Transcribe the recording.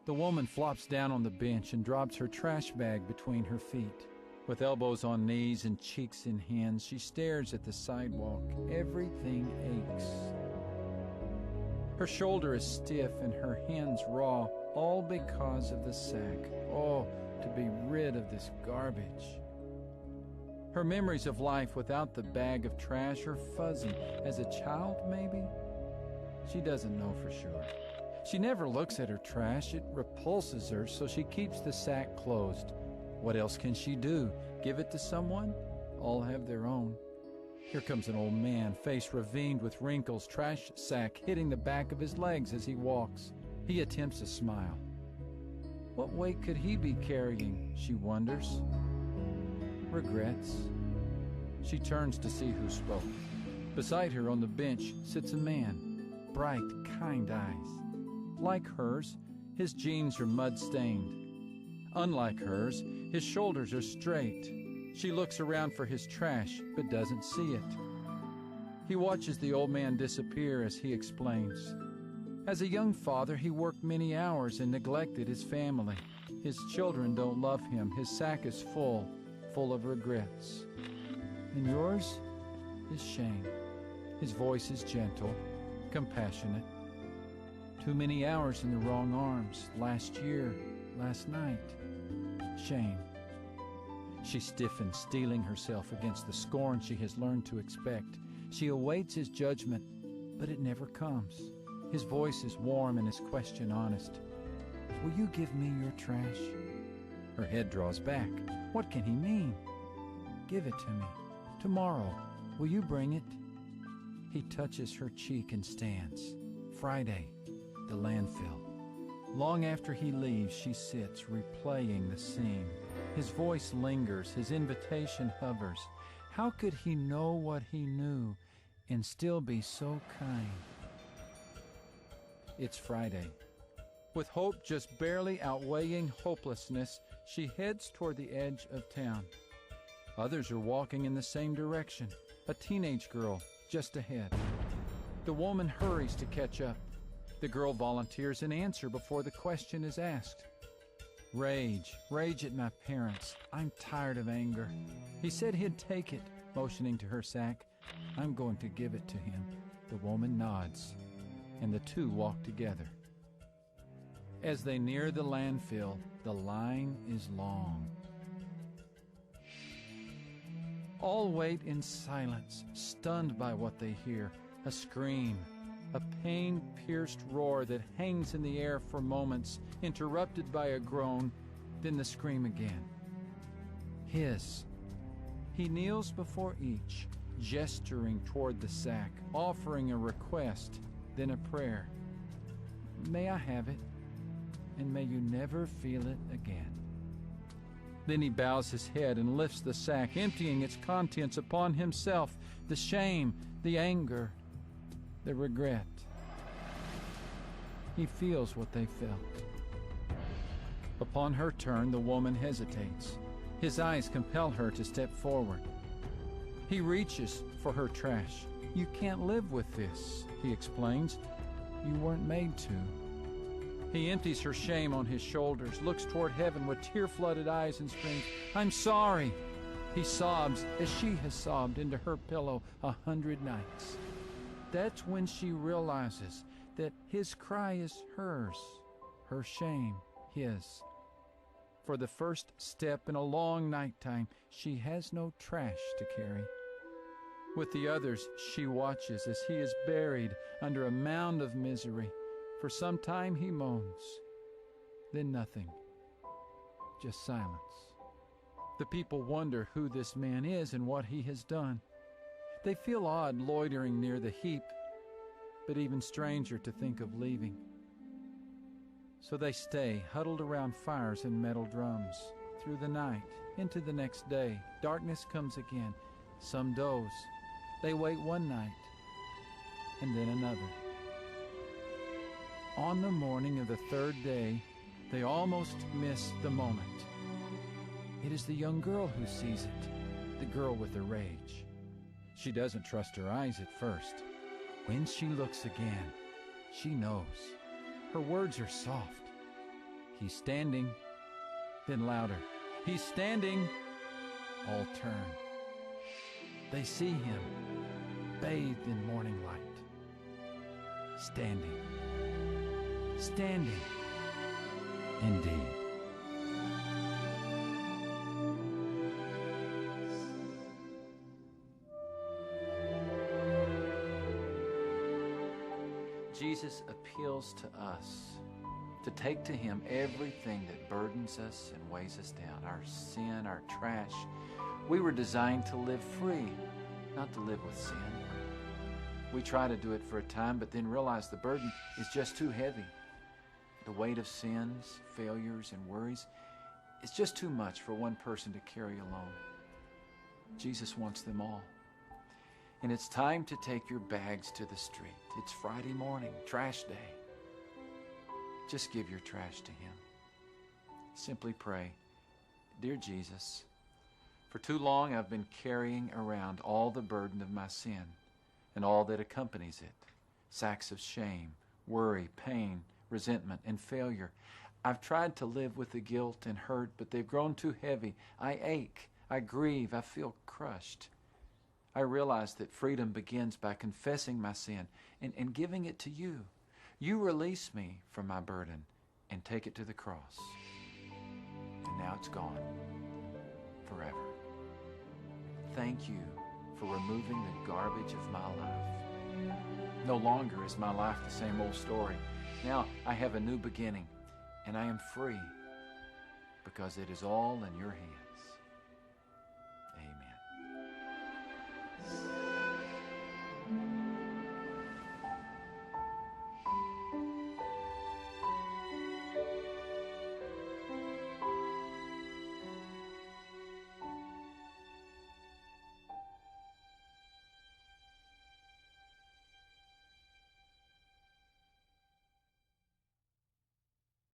The woman flops down on the bench and drops her trash bag between her feet. With elbows on knees and cheeks in hands, she stares at the sidewalk. Everything aches. Her shoulder is stiff and her hands raw, all because of the sack. Oh, to be rid of this garbage. Her memories of life without the bag of trash are fuzzy. As a child, maybe? She doesn't know for sure. She never looks at her trash. It repulses her, so she keeps the sack closed. What else can she do? Give it to someone? All have their own. Here comes an old man, face ravined with wrinkles, trash sack hitting the back of his legs as he walks. He attempts a smile. What weight could he be carrying, she wonders. Regrets. She turns to see who spoke. Beside her on the bench sits a man, bright, kind eyes. Like hers, his jeans are mud-stained. Unlike hers, his shoulders are straight. She looks around for his trash, but doesn't see it. He watches the old man disappear as he explains. As a young father, he worked many hours and neglected his family. His children don't love him. His sack is full of regrets. And yours is shame. His voice is gentle, compassionate. Too many hours in the wrong arms. Last year, last night. Shame. She stiffens, steeling herself against the scorn she has learned to expect. She awaits his judgment, but it never comes. His voice is warm and his question honest. Will you give me your trash? Her head draws back. What can he mean? Give it to me. Tomorrow. Will you bring it? He touches her cheek and stands. Friday, the landfill. Long after he leaves, she sits, replaying the scene. His voice lingers, his invitation hovers. How could he know what he knew and still be so kind? It's Friday. With hope just barely outweighing hopelessness, she heads toward the edge of town. Others are walking in the same direction. A teenage girl just ahead. The woman hurries to catch up. The girl volunteers an answer before the question is asked. Rage at my parents. I'm tired of anger. He said he'd take it, motioning to her sack. I'm going to give it to him. The woman nods, and the two walk together. As they near the landfill, the line is long. All wait in silence, stunned by what they hear. A scream, a pain-pierced roar that hangs in the air for moments, interrupted by a groan, then the scream again. His. He kneels before each, gesturing toward the sack, offering a request, then a prayer. May I have it, and may you never feel it again. Then he bows his head and lifts the sack, emptying its contents upon himself, the shame, the anger, the regret. He feels what they felt. Upon her turn, the woman hesitates. His eyes compel her to step forward. He reaches for her trash. You can't live with this, he explains. You weren't made to. He empties her shame on his shoulders, looks toward heaven with tear-flooded eyes and screams, I'm sorry. He sobs as she has sobbed into her pillow 100 nights. That's when she realizes that his cry is hers, her shame his. For the first step in a long nighttime, she has no trash to carry. With the others, she watches as he is buried under a mound of misery. For some time he moans, then nothing, just silence. The people wonder who this man is and what he has done. They feel odd loitering near the heap, but even stranger to think of leaving. So they stay, huddled around fires and metal drums, through the night, into the next day. Darkness comes again. Some doze. They wait one night, and then another. On the morning of the third day, they almost miss the moment. It is the young girl who sees it, the girl with the rage. She doesn't trust her eyes at first. When she looks again, she knows. Her words are soft. He's standing. Then louder. He's standing. All turn. They see him, bathed in morning light. Standing. Standing. Indeed. Jesus appeals to us to take to him everything that burdens us and weighs us down, our sin, our trash. We were designed to live free, not to live with sin. We try to do it for a time, but then realize the burden is just too heavy. The weight of sins, failures, and worries is just too much for one person to carry alone. Jesus wants them all. And it's time to take your bags to the street. It's Friday morning, trash day. Just give your trash to him. Simply pray, "Dear Jesus, for too long I've been carrying around all the burden of my sin and all that accompanies it. Sacks of shame, worry, pain, resentment, and failure. I've tried to live with the guilt and hurt, but they've grown too heavy. I ache, I grieve, I feel crushed. I realize that freedom begins by confessing my sin and giving it to you. You release me from my burden and take it to the cross. And now it's gone forever. Thank you for removing the garbage of my life. No longer is my life the same old story. Now I have a new beginning, and I am free because it is all in your hands.